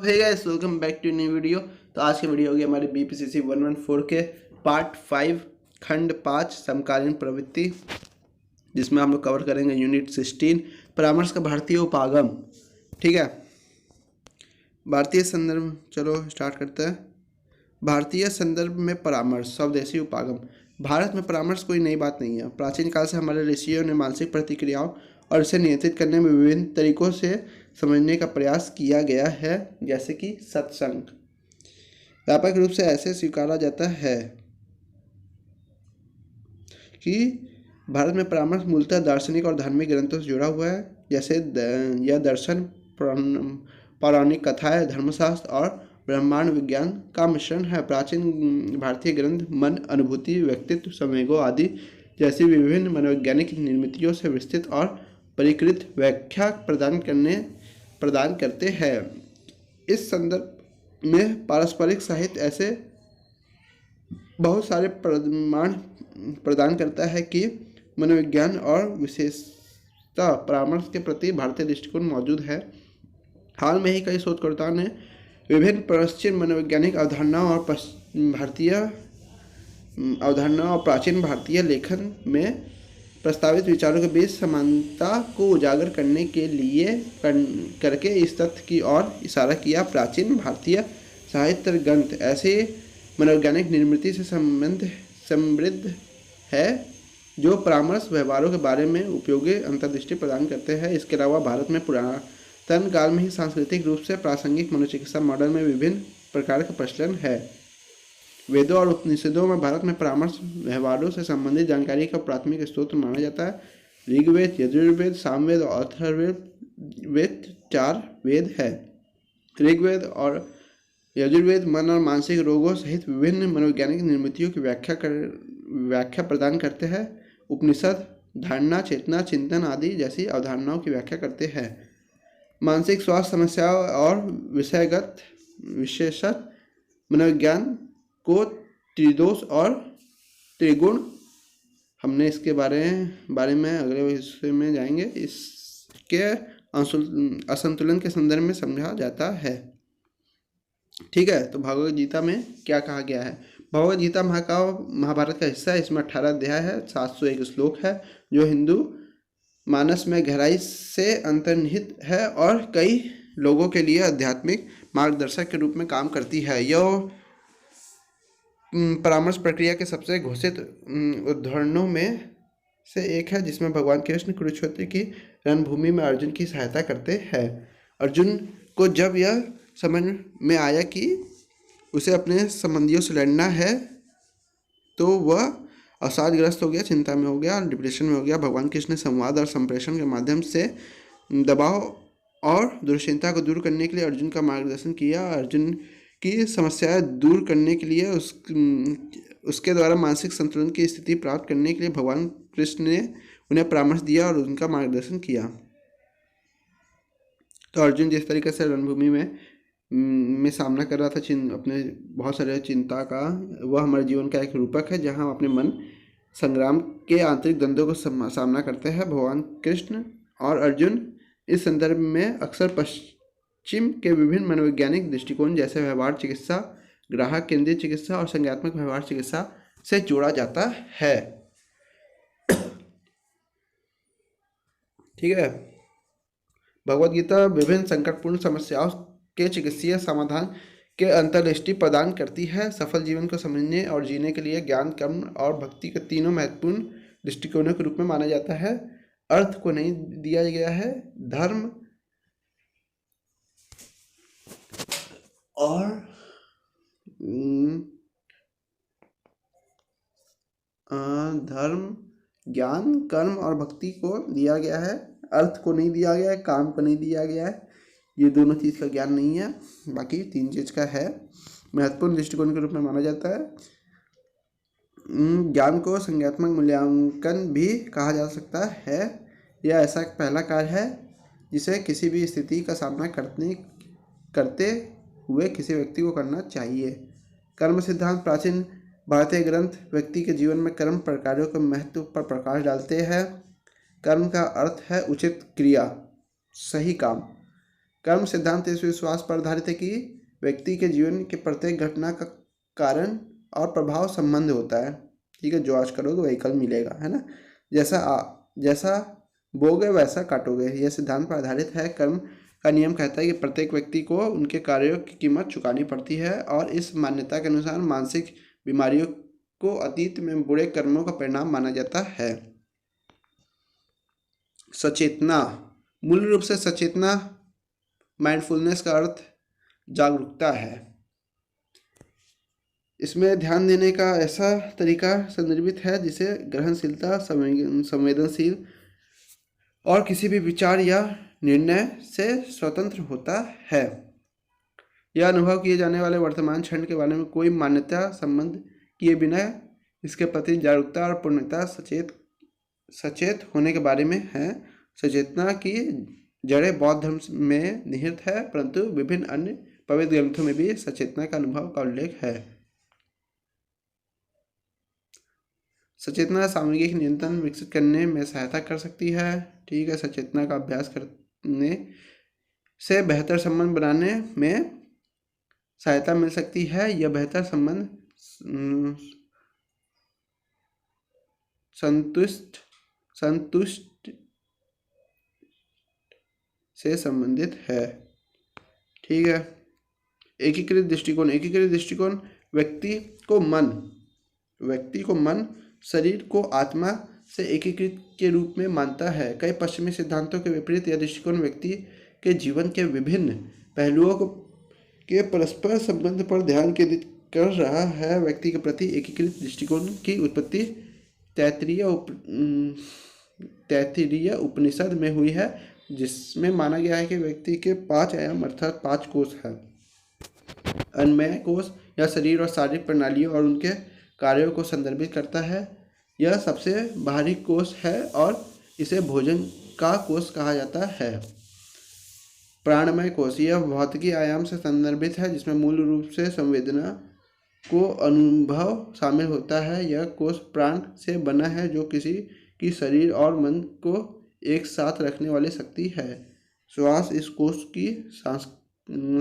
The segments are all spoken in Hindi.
Hey guys, welcome back to new video. तो आज की वीडियो होगी हमारे बीपीसीसी 114 के पार्ट 5 खंड 5 समकालीन प्रवृत्ति, जिसमें हम लोग कवर करेंगे यूनिट 16 परामर्श का भारतीय उपागम। ठीक है, भारतीय संदर्भ। चलो स्टार्ट करते हैं। भारतीय संदर्भ में परामर्श स्वदेशी उपागम। भारत में परामर्श कोई नई बात नहीं है। प्राचीन काल से हमारे ऋषियों ने मानसिक प्रतिक्रियाओं और इसे नियंत्रित करने में विभिन्न तरीकों से समझने का प्रयास किया गया है, जैसे कि सत्संग। व्यापक रूप से ऐसे स्वीकारा जाता है कि भारत में परामर्श मूलतः दार्शनिक और धार्मिक ग्रंथों से जुड़ा हुआ है, जैसे यह दर्शन, पौराणिक कथाएं, धर्मशास्त्र और ब्रह्मांड विज्ञान का मिश्रण है। प्राचीन भारतीय ग्रंथ मन, अनुभूति, व्यक्तित्व, संवेगों आदि जैसी विभिन्न मनोवैज्ञानिक निर्मितियों से विस्तृत और परिष्कृत व्याख्या प्रदान करते हैं। इस संदर्भ में पारस्परिक साहित्य ऐसे बहुत सारे प्रमाण प्रदान करता है कि मनोविज्ञान और विशेषता परामर्श के प्रति भारतीय दृष्टिकोण मौजूद है। हाल में ही कई शोधकर्ताओं ने विभिन्न पश्चिम मनोवैज्ञानिक अवधारणाओं और प्राचीन भारतीय लेखन में प्रस्तावित विचारों के बीच समानता को उजागर करने के लिए करके इस तथ्य की ओर इशारा किया। प्राचीन भारतीय साहित्य ग्रंथ ऐसे मनोवैज्ञानिक निर्मिति से समृद्ध है जो परामर्श व्यवहारों के बारे में उपयोगी अंतर्दृष्टि प्रदान करते हैं। इसके अलावा भारत में पुरातन काल में ही सांस्कृतिक रूप से प्रासंगिक मनोचिकित्सा मॉडल में विभिन्न प्रकार का प्रचलन है। वेदों और उपनिषदों में भारत में परामर्श व्यवहारों से संबंधित जानकारी का प्राथमिक स्रोत माना जाता है। ऋग्वेद, यजुर्वेद, सामवेद और अथर्ववेद 4 वेद है। ऋग्वेद और यजुर्वेद मन और मानसिक रोगों सहित विभिन्न मनोवैज्ञानिक निर्मितियों की व्याख्या प्रदान करते हैं। उपनिषद धारणा, चेतना, चिंतन आदि जैसी अवधारणाओं की व्याख्या करते हैं। मानसिक स्वास्थ्य समस्याओं और विषयगत विशेषज्ञ मनोविज्ञान को त्रिदोष और त्रिगुण, हमने इसके बारे में अगले हिस्से में जाएंगे, इसके असंतुलन के संदर्भ में समझा जाता है। ठीक है, तो भगवद गीता में क्या कहा गया है। भगवद गीता महाभारत का हिस्सा है। इसमें 18 अध्याय है, 701 श्लोक है, जो हिंदू मानस में गहराई से अंतर्निहित है और कई लोगों के लिए आध्यात्मिक मार्गदर्शक के रूप में काम करती है। यह परामर्श प्रक्रिया के सबसे घोषित उदाहरणों में से एक है, जिसमें भगवान कृष्ण कुरुक्षेत्र की रणभूमि में अर्जुन की सहायता करते हैं। अर्जुन को जब यह समझ में आया कि उसे अपने संबंधियों से लड़ना है, तो वह अवसादग्रस्त हो गया, चिंता में हो गया, डिप्रेशन में हो गया। भगवान कृष्ण ने संवाद और संप्रेषण के माध्यम से दबाव और दुश्चिंता को दूर करने के लिए अर्जुन का मार्गदर्शन किया। अर्जुन की समस्याएं दूर करने के लिए उसके द्वारा मानसिक संतुलन की स्थिति प्राप्त करने के लिए भगवान कृष्ण ने उन्हें परामर्श दिया और उनका मार्गदर्शन किया। तो अर्जुन जिस तरीके से रणभूमि में सामना कर रहा था अपने बहुत सारे चिंता का, वह हमारे जीवन का एक रूपक है, जहां हम अपने मन संग्राम के आंतरिक द्वंद्वों को सामना करते हैं। भगवान कृष्ण और अर्जुन इस संदर्भ में अक्सर पश्चिम के विभिन्न मनोवैज्ञानिक दृष्टिकोण, जैसे व्यवहार चिकित्सा, ग्राहक केंद्रित चिकित्सा और संज्ञानात्मक व्यवहार चिकित्सा से जोड़ा जाता है। ठीक है, भगवद गीता विभिन्न संकटपूर्ण समस्याओं के चिकित्सीय समाधान के अंतर्दृष्टि प्रदान करती है। सफल जीवन को समझने और जीने के लिए ज्ञान, कर्म और भक्ति के तीनों महत्वपूर्ण दृष्टिकोणों के रूप में माना जाता है। अर्थ को नहीं दिया गया है। धर्म और ज्ञान, कर्म और भक्ति को दिया गया है। अर्थ को नहीं दिया गया है, काम को नहीं दिया गया है। ये दोनों चीज़ का ज्ञान नहीं है, बाकी 3 चीज़ का है। महत्वपूर्ण दृष्टिकोण के रूप में माना जाता है। ज्ञान को संज्ञानात्मक मूल्यांकन भी कहा जा सकता है। यह ऐसा पहला कार्य है जिसे किसी भी स्थिति का सामना करते हुए किसी व्यक्ति को करना चाहिए। कर्म सिद्धांत प्राचीन भारतीय ग्रंथ व्यक्ति के जीवन में कर्म प्रकारों के महत्व पर प्रकाश डालते हैं। कर्म का अर्थ है उचित क्रिया, सही काम। कर्म सिद्धांत इस विश्वास पर आधारित है कि व्यक्ति के जीवन के प्रत्येक घटना का कारण और प्रभाव संबंध होता है। ठीक है, जो आज करोगे वही कल मिलेगा, है ना। जैसा बोगे वैसा काटोगे, यह सिद्धांत पर आधारित है। कर्म का नियम कहता है कि प्रत्येक व्यक्ति को उनके कार्यों की कीमत चुकानी पड़ती है, और इस मान्यता के अनुसार मानसिक बीमारियों को अतीत में बुरे कर्मों का परिणाम माना जाता है। सचेतना, मूल रूप से सचेतना माइंडफुलनेस का अर्थ जागरूकता है। इसमें ध्यान देने का ऐसा तरीका संदर्भित है जिसे ग्रहणशीलता, संवेदनशील और किसी भी विचार या निर्णय से स्वतंत्र होता है। यह अनुभव किए जाने वाले वर्तमान क्षण के बारे में कोई मान्यता संबंध किए बिना इसके प्रति जागरूकता और पूर्णता सचेत होने के बारे में है। सचेतना की जड़ें बौद्ध धर्म में निहित है, परंतु विभिन्न अन्य पवित्र ग्रंथों में भी सचेतना का अनुभव का उल्लेख है। सचेतना सामूहिक नियंत्रण विकसित करने में सहायता कर सकती है। ठीक है, सचेतना का अभ्यास करने से बेहतर संबंध बनाने में सहायता मिल सकती है। यह बेहतर संबंध संतुष्ट से संबंधित है। ठीक है, एकीकृत दृष्टिकोण व्यक्ति को मन शरीर को आत्मा से एकीकृत के रूप में मानता है। कई पश्चिमी सिद्धांतों के विपरीत यह दृष्टिकोण व्यक्ति के जीवन के विभिन्न पहलुओं के परस्पर संबंध पर ध्यान केंद्रित कर रहा है। व्यक्ति के प्रति एकीकृत दृष्टिकोण की उत्पत्ति तैत्तिरीय उपनिषद में हुई है, जिसमें माना गया है कि व्यक्ति के 5 आयाम अर्थात 5 कोष हैं। अन्नमय कोष यह शरीर और शारीरिक प्रणालियों और उनके कार्यों को संदर्भित करता है। यह सबसे बाहरी कोष है और इसे भोजन का कोष कहा जाता है। प्राणमय कोष यह भौतिकी आयाम से संदर्भित है, जिसमें मूल रूप से संवेदना को अनुभव शामिल होता है। यह कोष प्राण से बना है, जो किसी की शरीर और मन को एक साथ रखने वाली शक्ति है। श्वास इस कोष की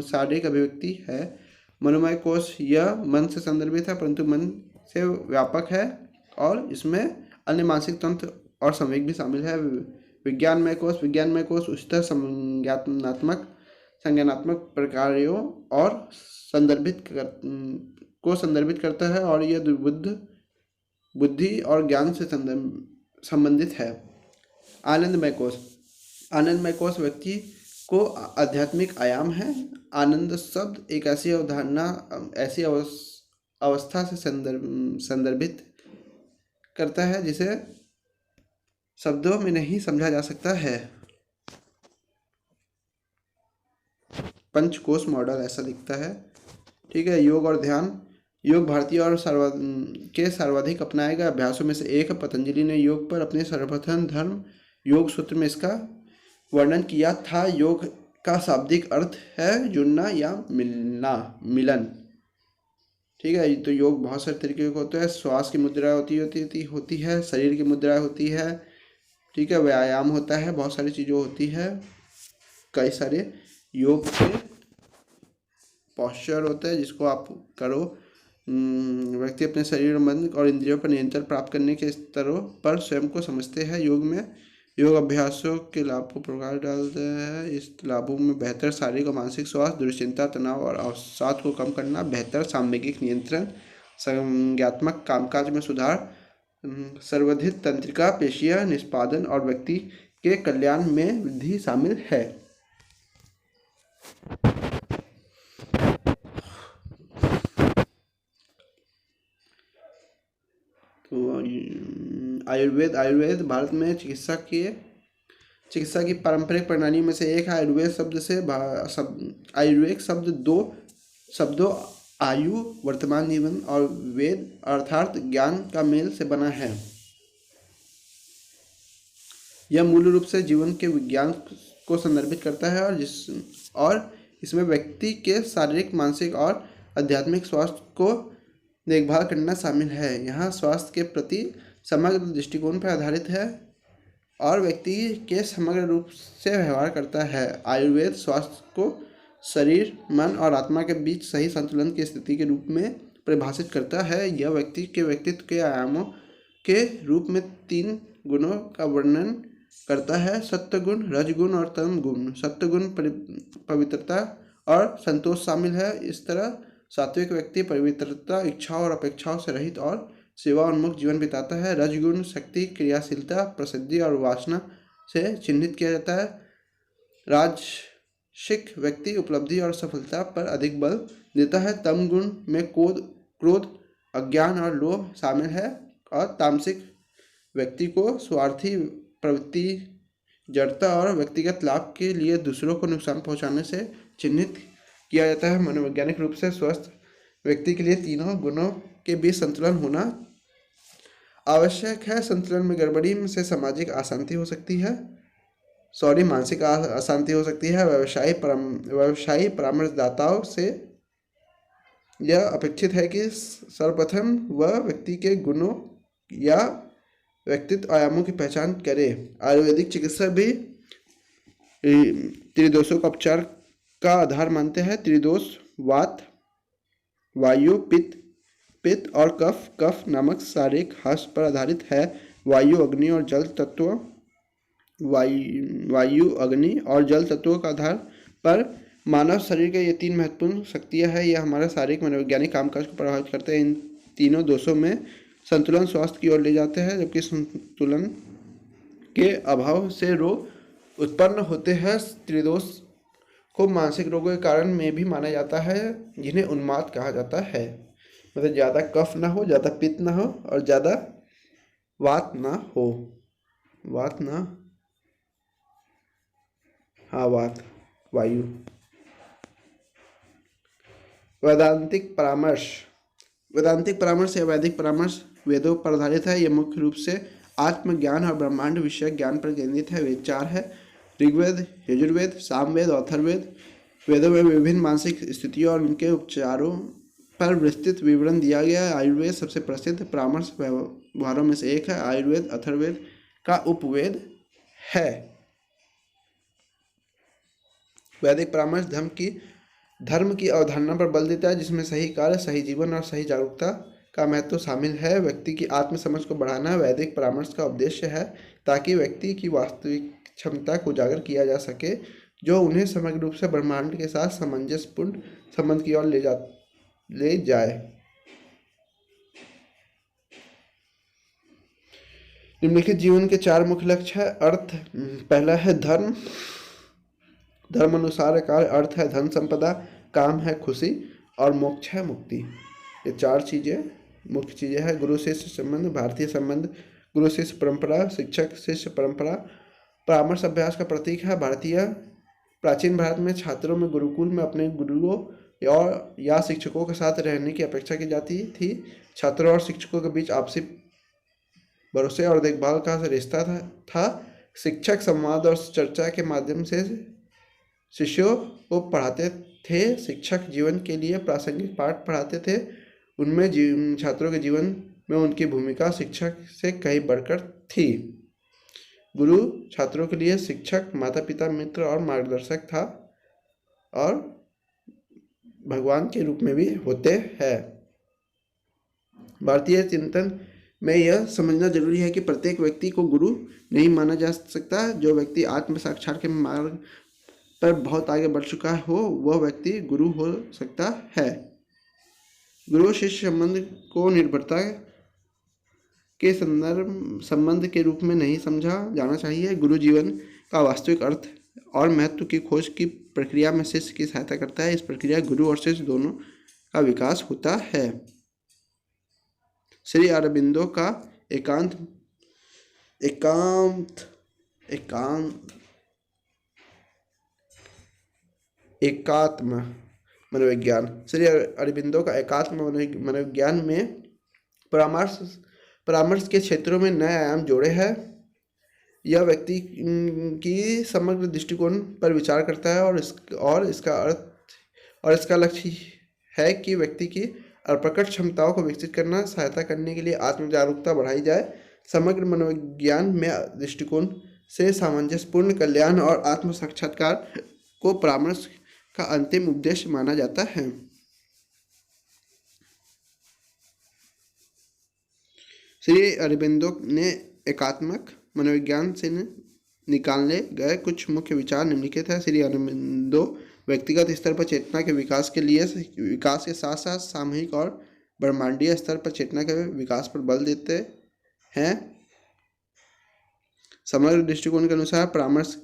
शारीरिक अभिव्यक्ति है। मनोमय कोष यह मन से संदर्भित है, परंतु मन से व्यापक है और इसमें अन्य मानसिक तंत्र और संवेग भी शामिल है। विज्ञानमय कोष उच्चतर संज्ञानात्मक प्रकारों और संदर्भित करता है, और यह बुद्धि और ज्ञान से संबंधित है। आनंदमय कोष व्यक्ति को आध्यात्मिक आयाम है। आनंद शब्द एक ऐसी अवस्था से संदर्भित करता है जिसे शब्दों में नहीं समझा जा सकता है। पंचकोश मॉडल ऐसा दिखता है। ठीक है, योग और ध्यान भारतीय और सर्वाधिक अपनाए गए अभ्यासों में से एक है। पतंजलि ने योग पर अपने सर्वप्रथम धर्म योग सूत्र में इसका वर्णन किया था। योग का शाब्दिक अर्थ है जुड़ना या मिलन। ठीक है, तो योग बहुत सारे तरीके का होता है। श्वास की मुद्रा होती है, शरीर की मुद्रा होती है। ठीक है, व्यायाम होता है, बहुत सारी चीज़ें होती है। कई सारे योग के पॉस्चर होता है जिसको आप करो। व्यक्ति अपने शरीर, मन और इंद्रियों पर नियंत्रण प्राप्त करने के स्तरों पर स्वयं को समझते हैं। योग अभ्यासों के लाभों प्रकाश डालते हैं। इस लाभों में बेहतर शारीरिक और मानसिक स्वास्थ्य, दुश्चिंता, तनाव और अवसाद को कम करना, बेहतर सामयिक नियंत्रण, संज्ञात्मक कामकाज में सुधार, सर्वधित तंत्रिका, पेशीय निष्पादन और व्यक्ति के कल्याण में वृद्धि शामिल है। तो आयुर्वेद भारत में चिकित्सा की पारंपरिक प्रणाली में से एक है। आयुर्वेद शब्द 2 शब्दों आयु वर्तमान जीवन और वेद अर्थात ज्ञान का मेल से बना है। यह मूल रूप से जीवन के विज्ञान को संदर्भित करता है और इसमें व्यक्ति के शारीरिक, मानसिक और आध्यात्मिक स्वास्थ्य को देखभाल करना शामिल है। यहाँ स्वास्थ्य के प्रति समग्र दृष्टिकोण पर आधारित है। और व्यक्ति के समग्र रूप से व्यवहार करता है। आयुर्वेद स्वास्थ्य को शरीर, मन और आत्मा के बीच सही संतुलन की स्थिति के रूप में परिभाषित करता है। यह व्यक्ति के व्यक्तित्व के आयामों के रूप में 3 गुणों का वर्णन करता है: सत्व गुण, रजगुण और तम गुण। सत्व गुण पवित्रता और संतोष शामिल है। इस तरह सात्विक व्यक्ति पवित्रता, इच्छाओं और अपेक्षाओं से रहित और सेवा उन्मुख जीवन बिताता है। रजगुण शक्ति, क्रियाशीलता, प्रसिद्धि और वासना से चिन्हित किया जाता है। राजसिक व्यक्ति उपलब्धि और सफलता पर अधिक बल देता है। तम गुण में क्रोध, अज्ञान और लोभ शामिल है। और तामसिक व्यक्ति को स्वार्थी प्रवृत्ति, जड़ता और व्यक्तिगत लाभ के लिए दूसरों को नुकसान पहुंचाने से चिन्हित किया जाता है। मनोवैज्ञानिक रूप से स्वस्थ व्यक्ति के लिए तीनों गुणों के बीच संतुलन होना आवश्यक है। संतुलन में गड़बड़ी से सामाजिक अशांति हो सकती है, मानसिक अशांति हो सकती है। व्यवसायी परामर्शदाताओं से यह अपेक्षित है कि सर्वप्रथम वह व्यक्ति के गुणों या व्यक्तित्व आयामों की पहचान करे। आयुर्वेदिक चिकित्सक भी त्रिदोषों का उपचार का आधार मानते हैं। त्रिदोष वात, वायु, पित्त और कफ नामक शारीरिक हास पर आधारित है। वायु, अग्नि और जल तत्वों के आधार पर मानव शरीर के ये 3 महत्वपूर्ण शक्तियाँ हैं। यह हमारा शारीरिक मनोवैज्ञानिक कामकाज को प्रभावित करते हैं। इन तीनों दोषों में संतुलन स्वास्थ्य की ओर ले जाते हैं, जबकि संतुलन के अभाव से रोग उत्पन्न होते हैं। त्रिदोष को मानसिक रोगों के कारण में भी माना जाता है, जिन्हें उन्माद कहा जाता है। मतलब ज़्यादा कफ ना हो, ज़्यादा पित्त ना हो और ज़्यादा वात ना हो। वायु। वेदांतिक परामर्श या वैदिक परामर्श वेदों पर आधारित है। यह मुख्य रूप से आत्मज्ञान और ब्रह्मांड विषय ज्ञान पर केंद्रित है। वेद 4 है: ऋग्वेद, यजुर्वेद, सामवेद और अथर्ववेद। वेदों में विभिन्न मानसिक स्थितियों और उनके उपचारों पर विस्तृत विवरण दिया गया है। आयुर्वेद सबसे प्रसिद्ध परामर्श व्यवहारों में से एक है। आयुर्वेद अथर्ववेद का उपवेद है। वैदिक परामर्श धर्म की अवधारणा पर बल देता है, जिसमें सही कार्य, सही जीवन और सही जागरूकता का महत्व शामिल है। व्यक्ति की आत्मसमझ को बढ़ाना वैदिक परामर्श का उद्देश्य है, ताकि व्यक्ति की वास्तविक क्षमता को उजागर किया जा सके, जो उन्हें समग्र रूप से ब्रह्मांड के साथ सामंजस्यपूर्ण संबंध की ओर ले जाए। निम्नलिखित जीवन के 4 मुख्य लक्ष्य है। अर्थ, पहला है धर्म अनुसार कार्य। अर्थ है धन संपदा, काम है खुशी और मोक्ष है मुक्ति। ये 4 चीजें मुख्य चीजें हैं। गुरु शिष्य संबंध, भारतीय संबंध, गुरु शिष्य परंपरा, शिक्षक शिष्य परंपरा परामर्श अभ्यास का प्रतीक है। प्राचीन भारत में छात्रों में गुरुकुल में अपने गुरुओं या शिक्षकों के साथ रहने की अपेक्षा की जाती थी। छात्रों और शिक्षकों के बीच आपसी भरोसे और देखभाल का रिश्ता था। शिक्षक संवाद और चर्चा के माध्यम से शिष्यों को पढ़ाते थे। शिक्षक जीवन के लिए प्रासंगिक पाठ पढ़ाते थे। उनमें छात्रों के जीवन में उनकी भूमिका शिक्षक से कहीं बढ़कर थी। गुरु छात्रों के लिए शिक्षक, माता पिता, मित्र और मार्गदर्शक था और भगवान के रूप में भी होते हैं। भारतीय चिंतन में यह समझना जरूरी है कि प्रत्येक व्यक्ति को गुरु नहीं माना जा सकता। जो व्यक्ति आत्म साक्षात्कार के मार्ग पर बहुत आगे बढ़ चुका हो, वह व्यक्ति गुरु हो सकता है। गुरु शिष्य संबंध को निर्भरता के संबंध के रूप में नहीं समझा जाना चाहिए। गुरु जीवन का वास्तविक अर्थ और महत्व की खोज की प्रक्रिया में शिष्य की सहायता करता है। इस प्रक्रिया गुरु और शिष्य दोनों का विकास होता है। श्री अरबिंदो का एकात्म मनोविज्ञान। श्री अरबिंदो का एकात्म मनोविज्ञान में परामर्श के क्षेत्रों में नए आयाम जोड़े हैं। यह व्यक्ति की समग्र दृष्टिकोण पर विचार करता है और इसका लक्ष्य है कि व्यक्ति की अप्रकट क्षमताओं को विकसित करना, सहायता करने के लिए आत्म जागरूकता बढ़ाई जाए। समग्र मनोविज्ञान में दृष्टिकोण से सामंजस्यपूर्ण कल्याण और आत्म साक्षात्कार को परामर्श का अंतिम उद्देश्य माना जाता है। श्री अरबिंदो ने एकात्मक मनोविज्ञान से निकालने गए कुछ मुख्य विचार निम्नलिखित है। श्री अरबिंदो व्यक्तिगत स्तर पर चेतना के विकास के साथ साथ सामूहिक और ब्रह्मांडीय स्तर पर चेतना के विकास पर बल देते हैं। समग्र दृष्टिकोण के अनुसार परामर्श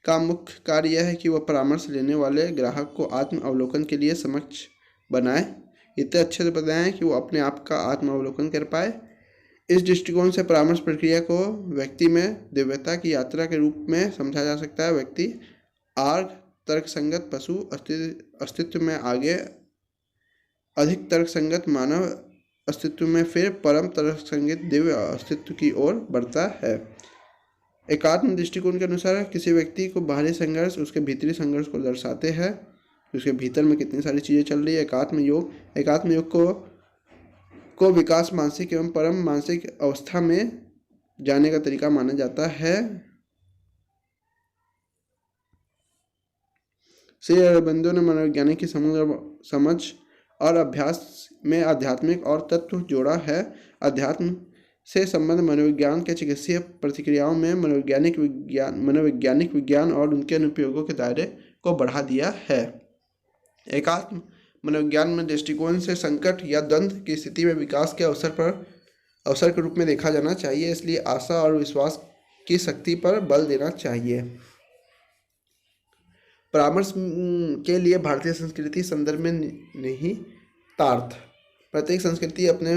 का मुख्य कार्य यह है कि वह परामर्श लेने वाले ग्राहक को आत्म अवलोकन के लिए समक्ष बनाए, इतने अच्छे से बताएं कि वो अपने आप का आत्म अवलोकन कर पाए। इस दृष्टिकोण से परामर्श प्रक्रिया को व्यक्ति में दिव्यता की यात्रा के रूप में समझा जा सकता है। व्यक्ति आर्ग तर्कसंगत पशु अस्तित्व में आगे अधिक तर्कसंगत मानव अस्तित्व में फिर परम तर्कसंगत दिव्य अस्तित्व की ओर बढ़ता है। एकात्म दृष्टिकोण के अनुसार किसी व्यक्ति को बाहरी संघर्ष उसके भीतरी संघर्ष को दर्शाते हैं, उसके भीतर में कितनी सारी चीज़ें चल रही है। एकात्म योग को विकास मानसिक एवं परम मानसिक अवस्था में जाने का तरीका माना जाता है। श्री अरबिंदो ने मनोवैज्ञानिक की समझ और अभ्यास में आध्यात्मिक और तत्व जोड़ा है। अध्यात्म से संबंध मनोविज्ञान के चिकित्सीय प्रतिक्रियाओं में मनोवैज्ञानिक विज्ञान और उनके अनुप्रयोगों के दायरे को बढ़ा दिया है। एकात्म मनोविज्ञान में दृष्टिकोण से संकट या द्वंद्व की स्थिति में विकास के अवसर के रूप में देखा जाना चाहिए, इसलिए आशा और विश्वास की शक्ति पर बल देना चाहिए। परामर्श के लिए भारतीय संस्कृति संदर्भ में निहितार्थ। प्रत्येक संस्कृति अपने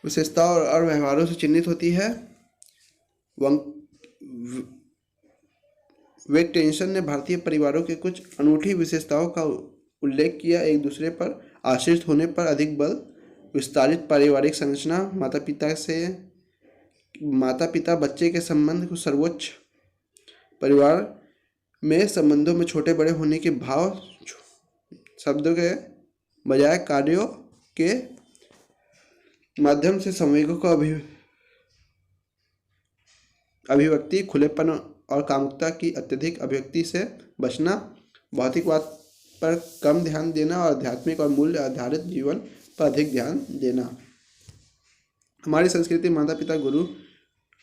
विशेषताओं और व्यवहारों से चिन्हित होती है। विट्गेन्स्टाइन ने भारतीय परिवारों के कुछ अनूठी विशेषताओं का उल्लेख किया। एक दूसरे पर आश्रित होने पर अधिक बल, विस्तारित पारिवारिक संरचना, माता पिता बच्चे के संबंध को सर्वोच्च, परिवार में संबंधों में छोटे बड़े होने के भाव, शब्दों के बजाय कार्यों के माध्यम से संवेगों का अभिव्यक्ति, खुलेपन और कामुकता की अत्यधिक अभिव्यक्ति से बचना, भौतिकवाद पर कम ध्यान देना और आध्यात्मिक और मूल्य आधारित जीवन पर अधिक ध्यान देना। हमारी संस्कृति माता पिता गुरु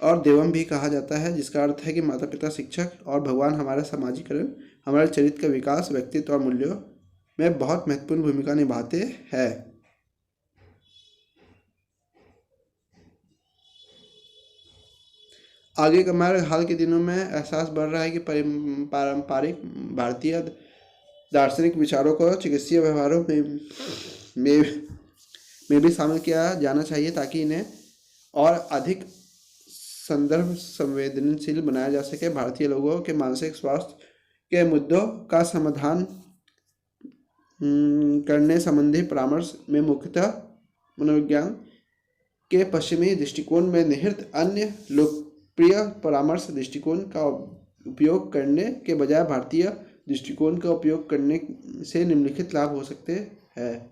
और देवम भी कहा जाता है, जिसका अर्थ है कि माता पिता शिक्षक और भगवान हमारा समाजीकरण, हमारे चरित्र का विकास, व्यक्तित्व और मूल्यों में बहुत महत्वपूर्ण भूमिका निभाते हैं। आगे का हमारे हाल के दिनों में एहसास बढ़ रहा है कि पारंपरिक भारतीय दार्शनिक विचारों को चिकित्सीय व्यवहारों में भी शामिल किया जाना चाहिए, ताकि इन्हें और अधिक संदर्भ संवेदनशील बनाया जा सके। भारतीय लोगों के मानसिक स्वास्थ्य के मुद्दों का समाधान करने संबंधी परामर्श में मुख्यतः मनोविज्ञान के पश्चिमी दृष्टिकोण में निहित अन्य लोकप्रिय परामर्श दृष्टिकोण का उपयोग करने के बजाय भारतीय दृष्टिकोण का उपयोग करने से निम्नलिखित लाभ हो सकते हैं।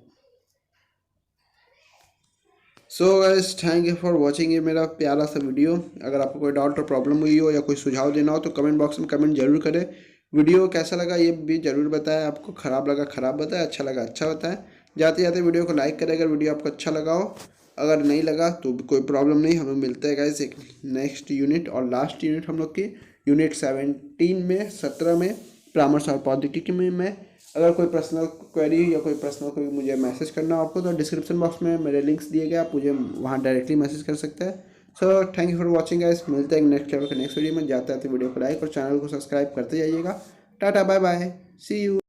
So guys, thank you for watching ये मेरा प्यारा सा वीडियो। अगर आपको कोई डाउट और प्रॉब्लम हुई हो या कोई सुझाव देना हो तो कमेंट बॉक्स में कमेंट जरूर करें। वीडियो कैसा लगा ये भी जरूर बताएं। आपको ख़राब लगा ख़राब बताएं, अच्छा लगा अच्छा बताएं। जाते जाते वीडियो को लाइक करें अगर वीडियो आपको अच्छा लगा हो। अगर नहीं लगा तो भी कोई प्रॉब्लम नहीं, हम लोग मिलते हैं गाइस एक नेक्स्ट यूनिट और लास्ट यूनिट हम लोग की यूनिट 17 में परामर्श और प्रौद्योगिकी में। अगर कोई पर्सनल क्वेरी या कोई मुझे मैसेज करना हो आपको, तो डिस्क्रिप्शन बॉक्स में मेरे लिंक्स दिए गए, आप मुझे वहाँ डायरेक्टली मैसेज कर सकते हैं। So thank you for watching guys. मिलते हैं नेक्स्ट वीडियो में। जाते वीडियो को लाइक और चैनल को सब्सक्राइब करते जाइएगा। Tata bye bye, see you.